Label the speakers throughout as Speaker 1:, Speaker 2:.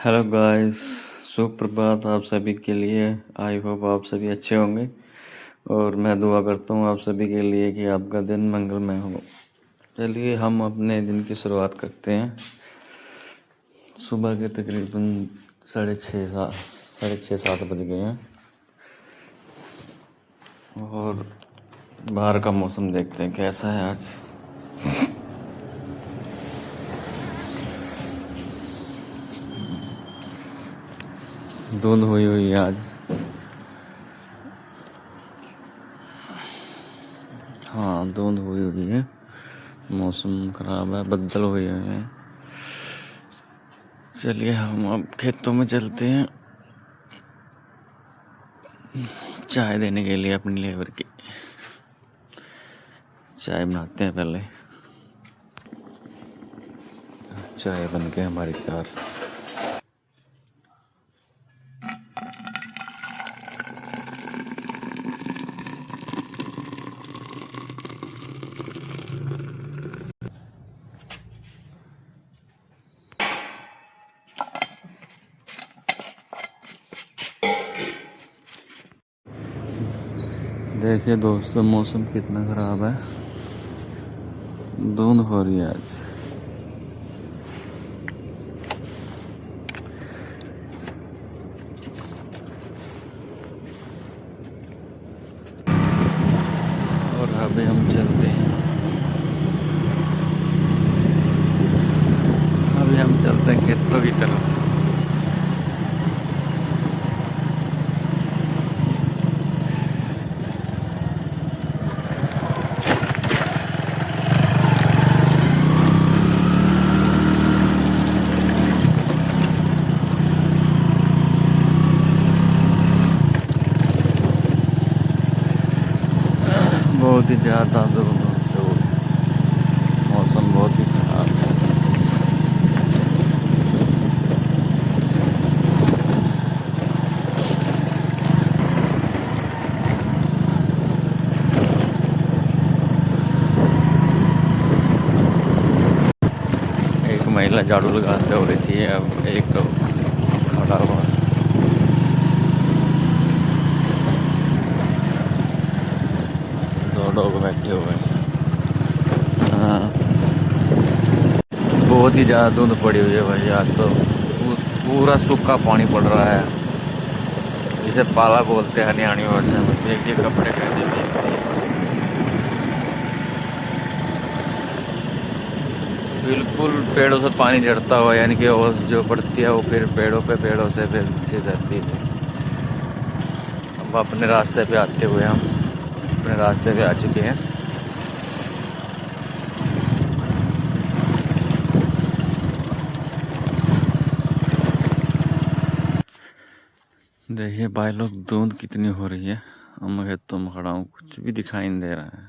Speaker 1: Hello guys, सुप्रभात आप सभी के लिए। आई होप आप सभी अच्छे होंगे और मैं दुआ करता हूँ आप सभी के लिए कि आपका दिन मंगलमय हो। चलिए हम अपने दिन की शुरुआत करते हैं। सुबह के तकरीबन 6:30 बज गए हैं और बाहर का मौसम देखते हैं कैसा है आज। धुंध हुई हुई है आज। हाँ, धुंध हुई हुई है, मौसम खराब है, बदल हुए हैं। चलिए हम अब खेतों में चलते हैं चाय देने के लिए अपनी लेबर की। चाय बनाते हैं पहले। चाय बन के हमारी तैयार। देखिए दोस्तों, मौसम कितना खराब है, धुंध हो रही है आज। और अभी हम चलते हैं खेतों की तरफ। बहुत ही ज़्यादा धुंध होते हुए, मौसम बहुत ही खराब है। एक महिला झाड़ू लगाते हो रही थी, अब एक तो खड़ा हुआ। दो लोग बैठे हुए हैं। हाँ, बहुत ही ज़्यादा धुंध पड़ी हुई है भाई। आज तो पूरा सूखा पानी पड़ रहा है, जिसे पाला बोलते हैं हरियाणी भाषा में। देखिए कपड़े कैसे भीग रहे हैं। बिल्कुल पेड़ों से पानी झड़ता हुआ, यानी कि ओस जो पड़ती है वो फिर पेड़ों से फिर नीचे धरती पे। अब अपने रास्ते पे आते हुए हम अपने रास्ते पे आ चुके हैं। देखिए भाई लोग, धुंध कितनी हो रही है। हम खेतों में खड़ा हूँ, कुछ भी दिखाई नहीं दे रहा है।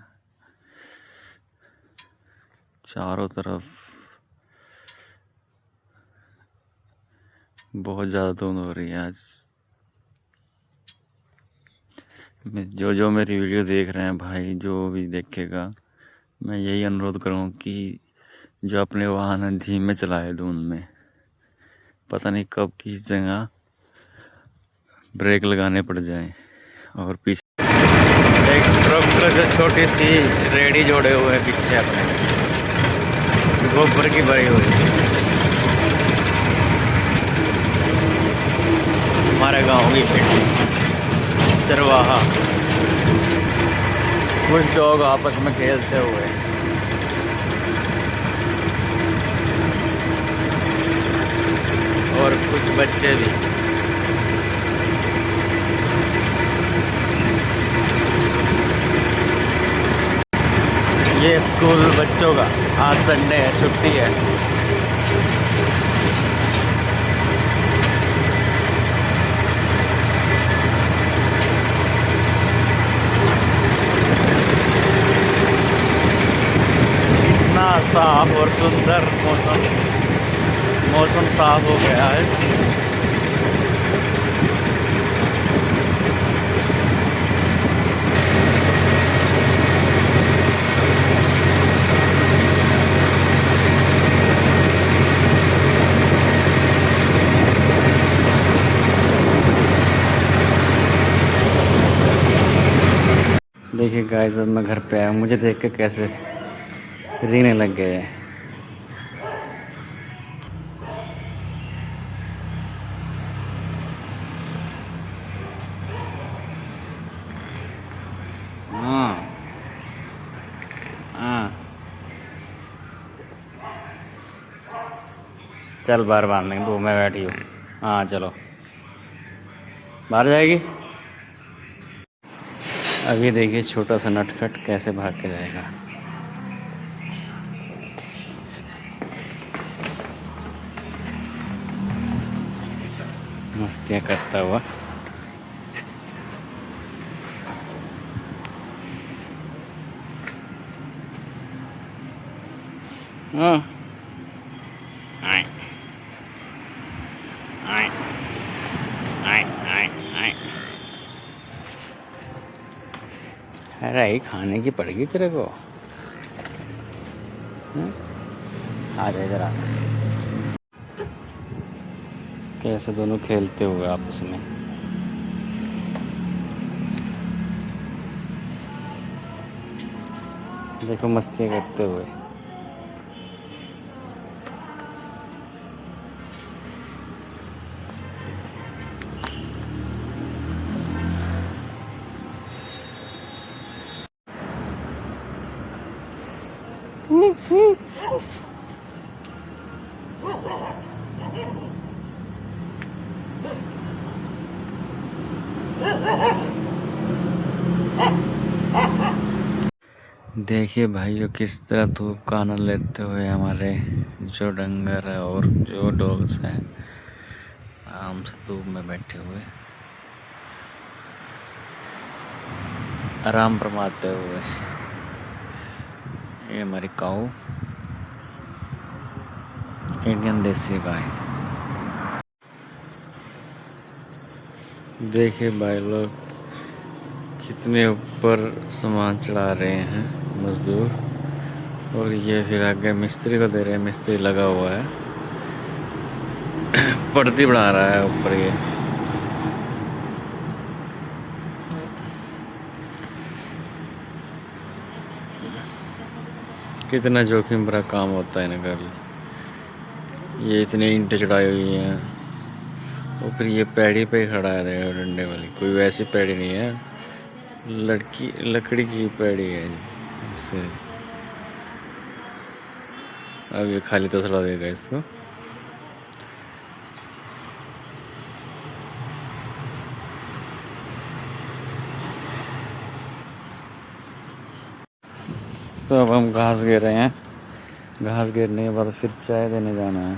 Speaker 1: चारों तरफ बहुत ज़्यादा धुंध हो रही है आज। जो मेरी वीडियो देख रहे हैं भाई, जो भी देखेगा, मैं यही अनुरोध करूँ कि जो अपने वाहन धीमे चलाए धुंध में। पता नहीं कब किस जगह ब्रेक लगाने पड़ जाए। और पीछे एक ट्रक जो छोटी सी रेडी जोड़े हुए हैं पीछे अपने, गोबर की भरी हुई। हमारे गांव की खेती चरवाहा, कुछ लोग आपस में खेलते हुए। और कुछ बच्चे भी। ये स्कूल बच्चों का, आज संडे है, छुट्टी है। इतना साफ और सुंदर मौसम साफ हो गया है। देखिए गाइस, जब मैं घर पे आया मुझे देख के कैसे रीने लग गए। हाँ हाँ, चल बार बार नहीं, 2 मैं बैठी हूँ। हाँ चलो, बाहर जाएगी। अभी देखिए छोटा सा नटखट कैसे भाग के जाएगा। मस्तियाँ करता हुआ। हाँ, आए आए आए आए आए। अरे ये खाने की पड़ेगी तेरे को। आ जा इधर आ। कैसे दोनों खेलते हुए आपस में। देखो मस्तियाँ करते हुए। देखिए भाइयों, किस तरह धूप का आनंद लेते हुए हमारे जो डंगर है और जो डॉग्स हैं आराम से धूप में बैठे हुए आराम फरमाते हुए। ये हमारी काऊ इंडियन देसी गाय। देखिए भाई लोग कितने ऊपर सामान चढ़ा रहे हैं मजदूर, और ये फिर आगे मिस्त्री को दे रहे हैं। मिस्त्री लगा हुआ है, पड़ती बढ़ा रहा है ऊपर। ये कितना जोखिम भरा काम होता है ना। ये इतने ईंटें चढ़ाई हुई हैं, और फिर ये पैड़ी पे खड़ा है डंडे वाली। कोई वैसी पैड़ी नहीं है, लकड़ी की पैड़ी है इससे। अब ये खाली तसला देगा इसको। तो अब हम घास घेर रहे हैं। घास घेरने के बाद फिर चाय देने जाना है।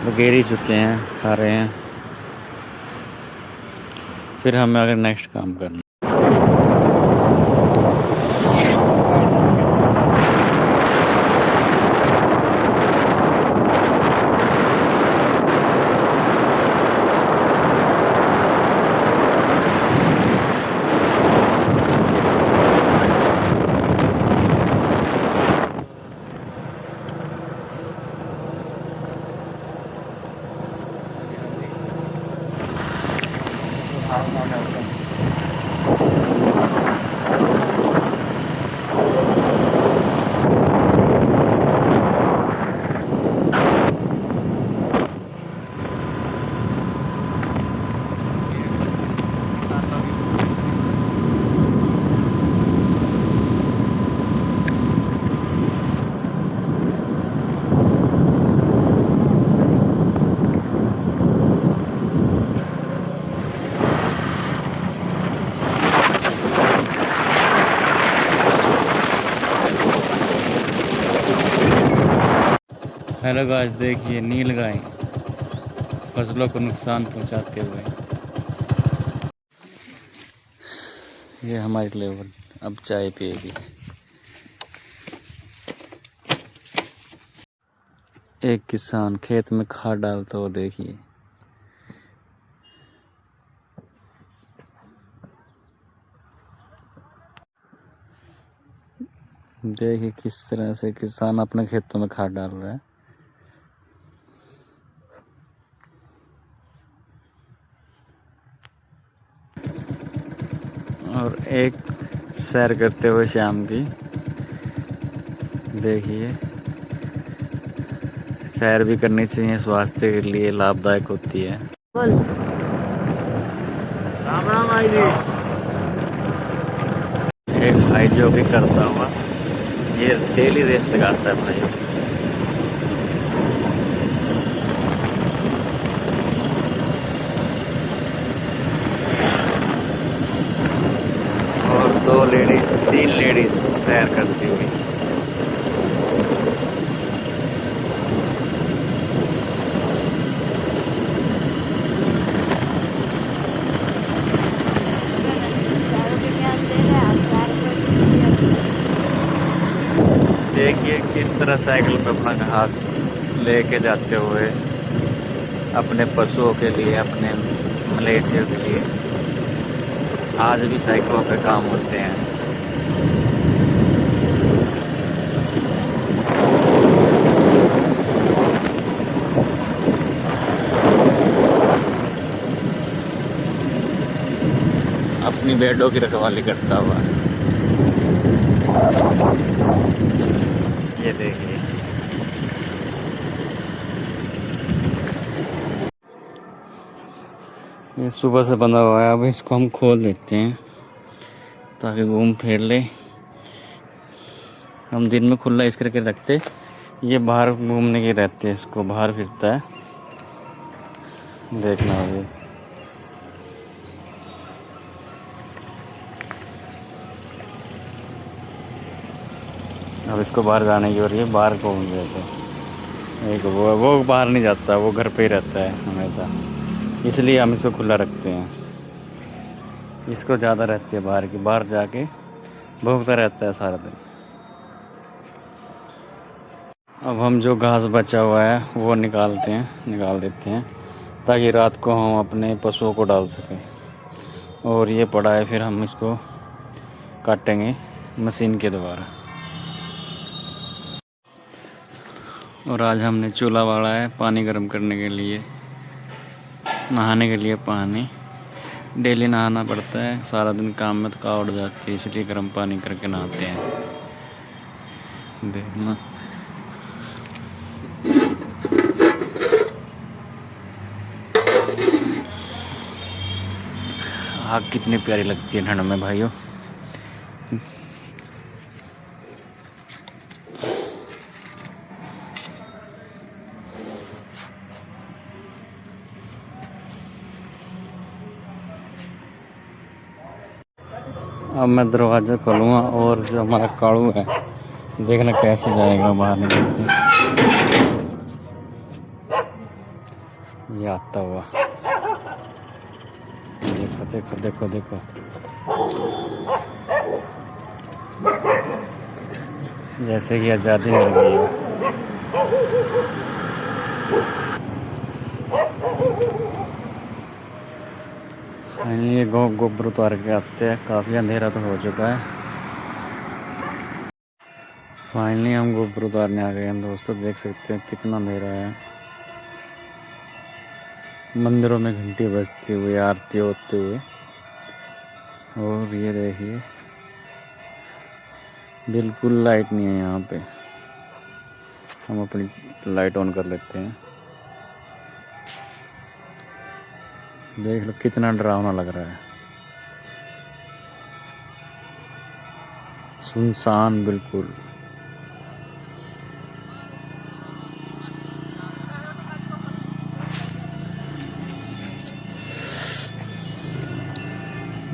Speaker 1: वो घेर ही चुके हैं, खा रहे हैं। फिर हमें अगर नेक्स्ट काम करना। हेलो गाइस, देखिए नील गाय फसलों को नुकसान पहुंचाते हुए। ये हमारी लेबर अब चाय पिएगी। एक किसान खेत में खाद डालता हुआ देखिए। देखिए किस तरह से किसान अपने खेतों में खाद डाल रहा है। एक सैर करते हुए शाम की, देखिए सैर भी करनी चाहिए, स्वास्थ्य के लिए लाभदायक होती है। राम राम भाई जी। एक भाई जो भी करता हुआ, ये डेली रेस लगाता है भाई। और 3 लेडीज सैर करती हुई। देखिए किस तरह साइकिल पे अपना घास लेके जाते हुए अपने पशुओं के लिए, अपने मवेशियों के लिए आज भी साइकिलों पे काम होते हैं। अपनी भेड़ों की रखवाली करता हुआ। ये देखिए ये सुबह से बंधा हुआ है, अब इसको हम खोल देते हैं ताकि घूम फिर ले। हम दिन में खुला इस करके रखते, ये बाहर घूमने के रहते हैं, इसको बाहर फिरता है, देखना होगा। अब इसको बाहर जाने की हो रही है, बाहर घूम रहे थे। एक वो बाहर नहीं जाता, वो घर पे ही रहता है हमेशा, इसलिए हम इसको खुला रखते हैं। इसको ज़्यादा रहती है बाहर की, बाहर जाके भौंकता रहता है सारा दिन। अब हम जो घास बचा हुआ है वो निकाल देते हैं ताकि रात को हम अपने पशुओं को डाल सकें। और ये पड़ा है, फिर हम इसको काटेंगे मशीन के द्वारा। और आज हमने चूल्हा बाड़ा है पानी गर्म करने के लिए, नहाने के लिए पानी। डेली नहाना पड़ता है, सारा दिन काम में थकावट हो जाती है, इसलिए गर्म पानी करके नहाते हैं। देखना आग कितनी प्यारी लगती है ठंड में भाइयों। अब मैं दरवाज़ा खोलूँगा और जो हमारा काड़ू है देखना कैसे जाएगा बाहर निकल के। ये आता हुआ, देखो देखो देखो देखो, जैसे कि आज़ादी मिल गई है। फाइनली ये गोबर उतार के आते हैं, काफ़ी अंधेरा तो हो चुका है। फाइनली हम गोबर उतारने आ गए हैं दोस्तों, देख सकते हैं कितना अंधेरा है। मंदिरों में घंटी बजती हुई, आरती होते हुए। और ये देखिए बिल्कुल लाइट नहीं है यहाँ पे। हम अपनी लाइट ऑन कर लेते हैं, देख लो कितना डरावना लग रहा है। सुनसान बिल्कुल।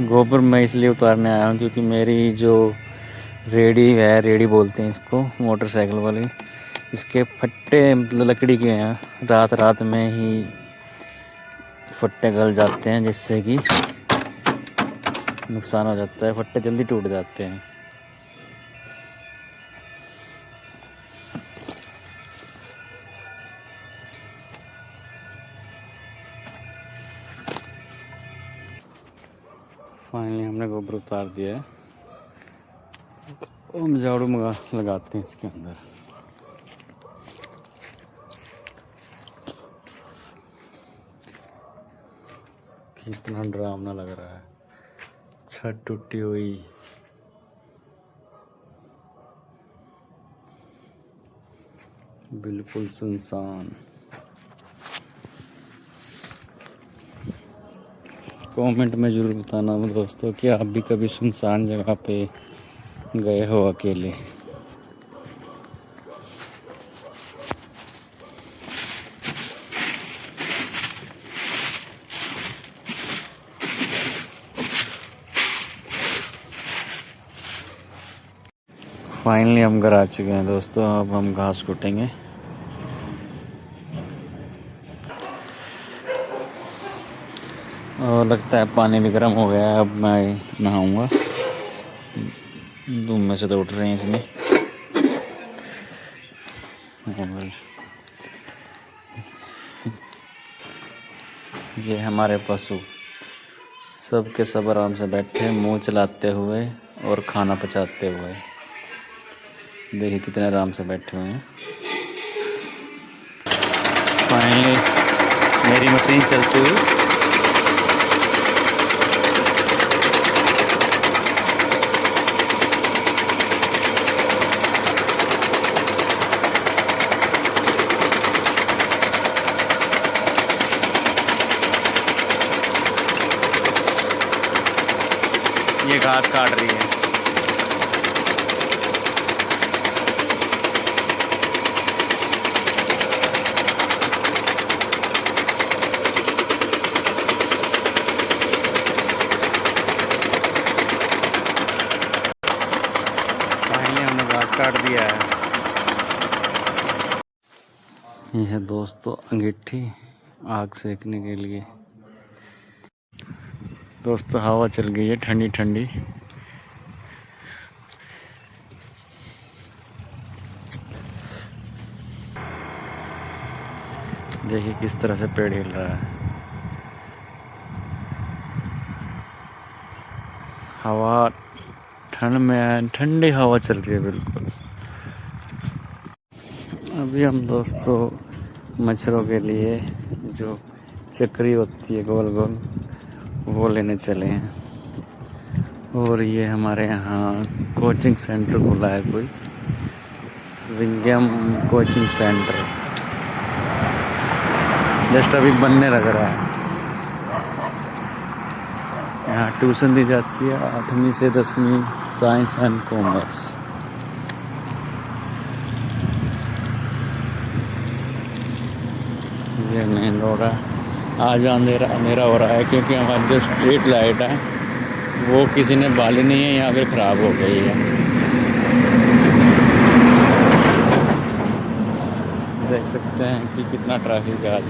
Speaker 1: गोबर मैं इसलिए उतारने आया हूँ क्योंकि मेरी जो रेडी है, रेडी बोलते हैं इसको, मोटरसाइकिल वाली, इसके फट्टे मतलब लकड़ी के हैं, रात रात में ही फट्टे गल जाते हैं, जिससे कि नुकसान हो जाता है, फट्टे जल्दी टूट जाते हैं। फाइनली हमने गोबर उतार दिया है, हम झाड़ू लगाते हैं इसके अंदर। कितना डरावना लग रहा है। छत टूटी हुई, बिल्कुल सुनसान। कमेंट में ज़रूर बताना दोस्तों कि आप भी कभी सुनसान जगह पे गए हो अकेले। फाइनली हम घर आ चुके हैं दोस्तों। अब हम घास कूटेंगे। और लगता है पानी भी गर्म हो गया है। अब मैं नहाऊंगा। धूम में से तो उठ रहे हैं इसमें। और ये हमारे पशु सब के सब आराम से बैठे, मुंह चलाते हुए और खाना पचाते हुए। देखिए कितने आराम से बैठे हुए हैं। फाइनली मेरी मशीन चलती हुई। ये घास काट रही है। फाइनली हमने घास काट दिया है। ये है दोस्तों अंगीठी आग सेकने के लिए। दोस्तों हवा चल गई है ठंडी ठंडी। देखिए किस तरह से पेड़ हिल रहा है। हवा ठंड में है, ठंडी हवा चल रही है बिल्कुल। अभी हम दोस्तों मच्छरों के लिए जो चक्री होती है गोल गोल, वो लेने चले हैं। और ये हमारे यहाँ कोचिंग सेंटर खुला है कोई, विंगम कोचिंग सेंटर। जस्ट अभी बनने लग रहा है। यहाँ ट्यूशन दी जाती है 8वीं से 10वीं साइंस एंड कॉमर्स। ये मेन रोड है। आज अंधेरा हो रहा है क्योंकि हमारी जो स्ट्रीट लाइट है वो किसी ने बाली नहीं है, यहाँ पे ख़राब हो गई है। देख सकते हैं कि कितना ट्रैफिक है आज।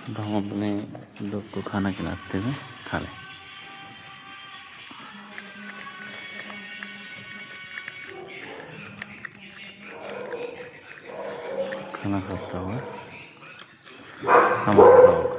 Speaker 1: तो हम अपने लोग को खाना खिलाते हुए खा लें। खाना खाता हुआ हमारा